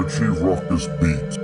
Richie Ruckus beat.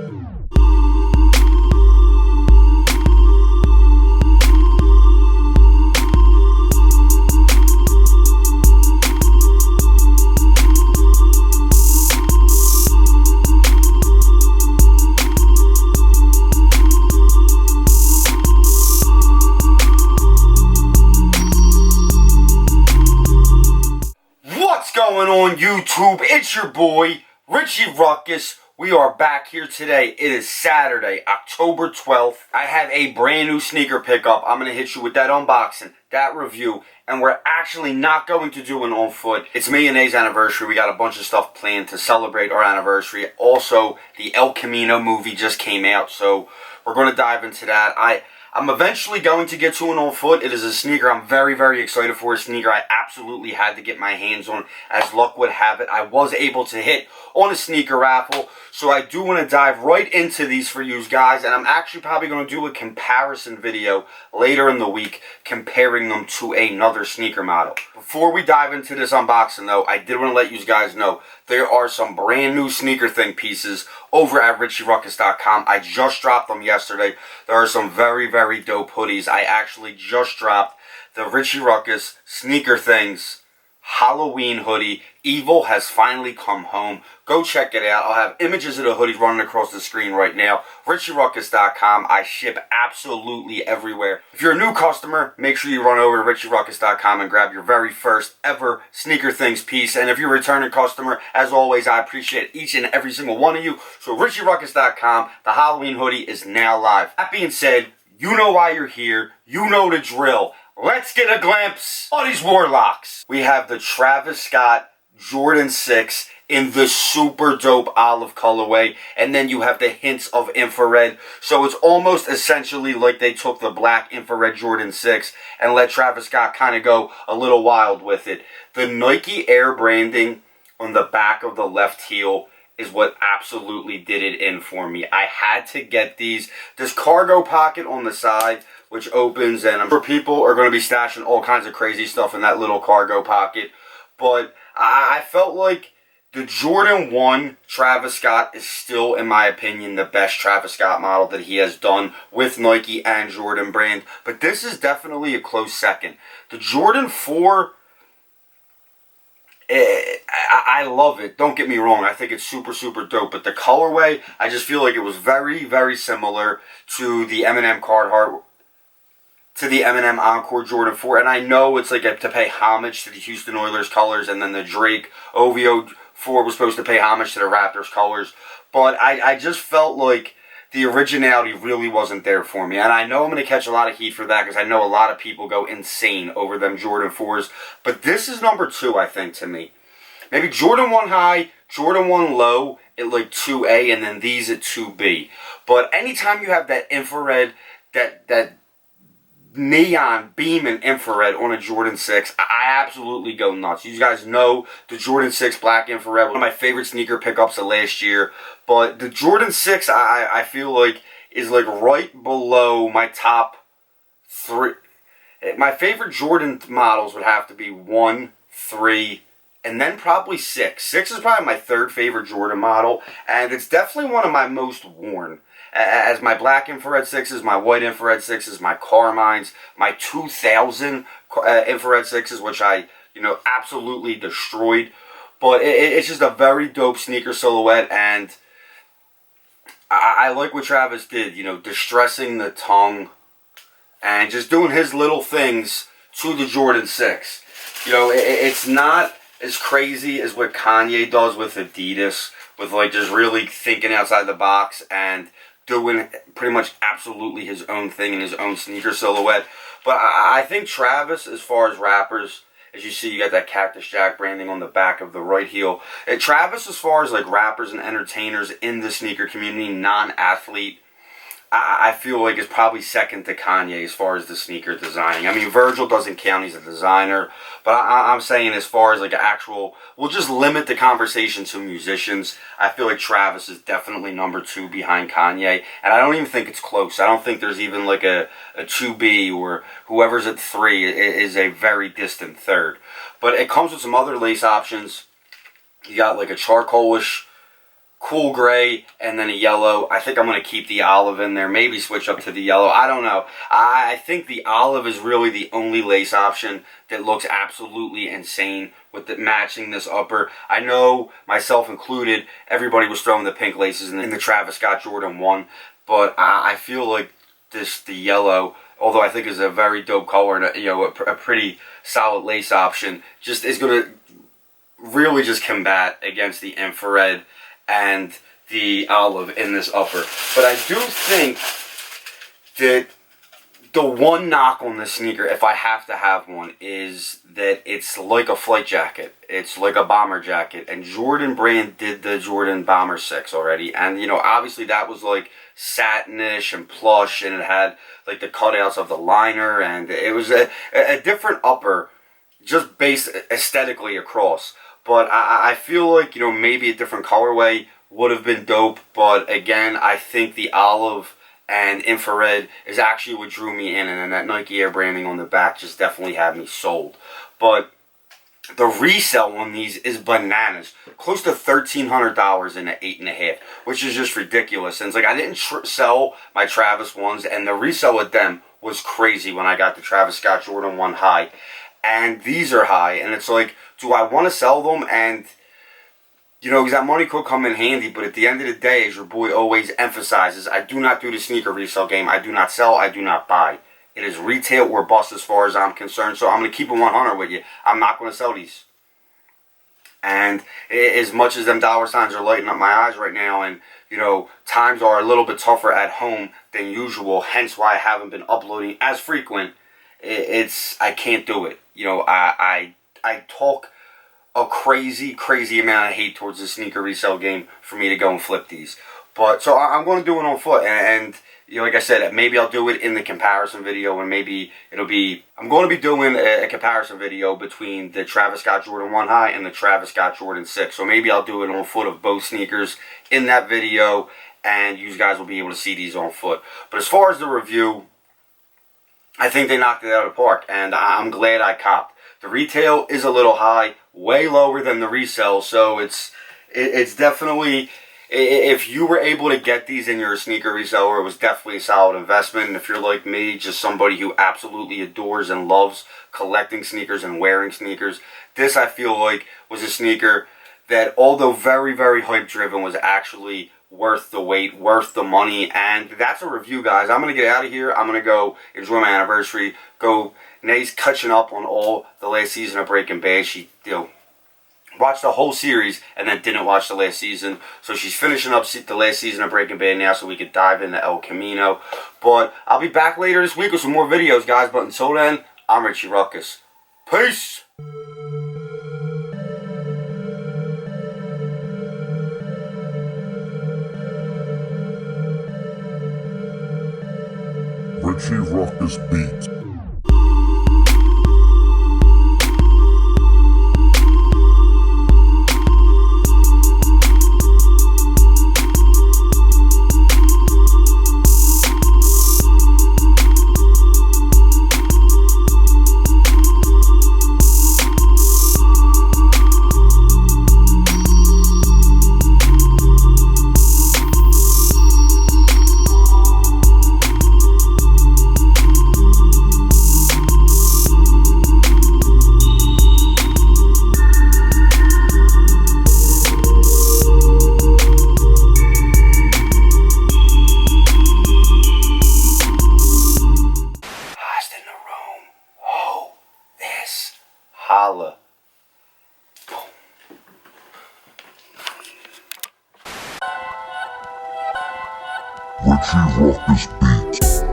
What's going on YouTube? It's your boy, Richie Ruckus. We are back here today. It is Saturday, October 12th. I have a brand new sneaker pickup. I'm going to hit you with that unboxing, that review, and we're actually not going to do an on foot. It's me and A's anniversary. We got a bunch of stuff planned to celebrate our anniversary. Also, the El Camino movie just came out, so we're going to dive into that. I'm eventually going to get to an on foot. It is a sneaker I'm very, very excited for. A sneaker I absolutely had to get my hands on. As luck would have it, I was able to hit on a sneaker raffle. So I do want to dive right into these for you guys. And I'm actually probably going to do a comparison video later in the week comparing them to another sneaker model. Before we dive into this unboxing though, I did want to let you guys know there are some brand new sneaker thing pieces over at richieruckus.com. I just dropped them yesterday. There are some very, very dope hoodies. I actually just dropped the Richie Ruckus Sneaker Things Halloween hoodie. Evil has finally come home. Go check it out. I'll have images of the hoodies running across the screen right now. richieruckus.com. I ship absolutely everywhere. If you're a new customer, make sure you run over to richieruckus.com and grab your very first ever Sneaker Things piece. And if you're a returning customer, as always, I appreciate each and every single one of you. So richieruckus.com, the Halloween hoodie is now live. That being said, you know why you're here. You know the drill. Let's get a glimpse of these warlocks. We have the Travis Scott Jordan 6 in the super dope olive colorway, and then you have the hints of infrared. So it's almost essentially like they took the black infrared Jordan 6 and let Travis Scott kind of go a little wild with it. The Nike Air branding on the back of the left heel is what absolutely did it in for me. I had to get these. This cargo pocket on the side, which opens, and I'm sure people are going to be stashing all kinds of crazy stuff in that little cargo pocket. But I felt like the Jordan 1 Travis Scott is still, in my opinion, the best Travis Scott model that he has done with Nike and Jordan brand. But this is definitely a close second. The Jordan 4... I love it. Don't get me wrong. I think it's super, super dope. But the colorway, I just feel like it was very, very similar to the Eminem Carhartt, to the Eminem Encore Jordan 4. And I know it's like to pay homage to the Houston Oilers colors. And then the Drake OVO 4 was supposed to pay homage to the Raptors colors. But I just felt like the originality really wasn't there for me. And I know I'm going to catch a lot of heat for that because I know a lot of people go insane over them Jordan 4s. But this is number 2, I think, to me. Maybe Jordan 1 high, Jordan 1 low at like 2A, and then these at 2B. But anytime you have that infrared, that neon beam and infrared on a Jordan 6, I absolutely go nuts. You guys know the Jordan 6 black infrared, one of my favorite sneaker pickups of last year. But the Jordan 6, I feel like, is like right below my top 3. My favorite Jordan models would have to be 1, 3, and then probably 6. 6 is probably my 3rd favorite Jordan model, and it's definitely one of my most worn. As my black infrared 6s, my white infrared 6s, my Carmines, my 2000 infrared 6s, which I, absolutely destroyed. But it's just a very dope sneaker silhouette, and I like what Travis did, distressing the tongue and just doing his little things to the Jordan 6. It's not as crazy as what Kanye does with Adidas, with like just really thinking outside the box and doing pretty much absolutely his own thing in his own sneaker silhouette. But I think Travis, as far as rappers, as you see, you got that Cactus Jack branding on the back of the right heel. Travis, as far as like rappers and entertainers in the sneaker community, non-athlete, I feel like is probably second to Kanye as far as the sneaker designing. I mean, Virgil doesn't count, he's a designer. But I'm saying as far as like actual, we'll just limit the conversation to musicians. I feel like Travis is definitely number 2 behind Kanye. And I don't even think it's close. I don't think there's even like a 2B, or whoever's at 3 is a very distant 3rd. But it comes with some other lace options. You got like a charcoalish cool gray and then a yellow. I think I'm going to keep the olive in there, maybe switch up to the yellow. I don't know. I think the olive is really the only lace option that looks absolutely insane with matching this upper. I know, myself included, everybody was throwing the pink laces in the Travis Scott Jordan 1, but I feel like the yellow, although I think is a very dope color and a pretty solid lace option, just is going to really just combat against the infrared and the olive in this upper. But I do think that the one knock on this sneaker, if I have to have one, is that it's like a flight jacket. It's like a bomber jacket. And Jordan Brand did the Jordan Bomber 6 already. And, obviously that was like satinish and plush, and it had like the cutouts of the liner, and it was a different upper just based aesthetically across. But I feel like, maybe a different colorway would have been dope. But again, I think the olive and infrared is actually what drew me in. And then that Nike Air branding on the back just definitely had me sold. But the resale on these is bananas. Close to $1,300 in an 8.5, which is just ridiculous. And it's like, I didn't sell my Travis ones, and the resale with them was crazy when I got the Travis Scott Jordan 1 high. And these are high, and it's like, do I want to sell them? And, because that money could come in handy, but at the end of the day, as your boy always emphasizes, I do not do the sneaker resale game. I do not sell, I do not buy. It is retail or bust as far as I'm concerned, so I'm going to keep it 100 with you. I'm not going to sell these. And as much as them dollar signs are lighting up my eyes right now, and, times are a little bit tougher at home than usual, hence why I haven't been uploading as frequent, I can't do it. I talk a crazy amount of hate towards the sneaker resale game for me to go and flip these. But so I'm going to do it on foot, and like I said, maybe I'll do it in the comparison video, and maybe I'm going to be doing a comparison video between the Travis Scott Jordan 1 high and the Travis Scott Jordan 6. So maybe I'll do it on foot of both sneakers in that video, and you guys will be able to see these on foot. But as far as the review, I think they knocked it out of the park, and I'm glad I copped. The retail is a little high, way lower than the resale, so it's definitely, if you were able to get these and you're a sneaker reseller, it was definitely a solid investment. And if you're like me, just somebody who absolutely adores and loves collecting sneakers and wearing sneakers, this I feel like was a sneaker that, although very, very hype driven, was actually worth the wait, worth the money. And that's a review, guys. I'm going to get out of here. I'm going to go enjoy my anniversary. Nate's catching up on all the last season of Breaking Bad. She, watched the whole series and then didn't watch the last season. So she's finishing up the last season of Breaking Bad now, so we could dive into El Camino. But I'll be back later this week with some more videos, guys. But until then, I'm Richie Ruckus. Peace! Richie Ruckus Beat. Holla. Richie Ruckus Beat.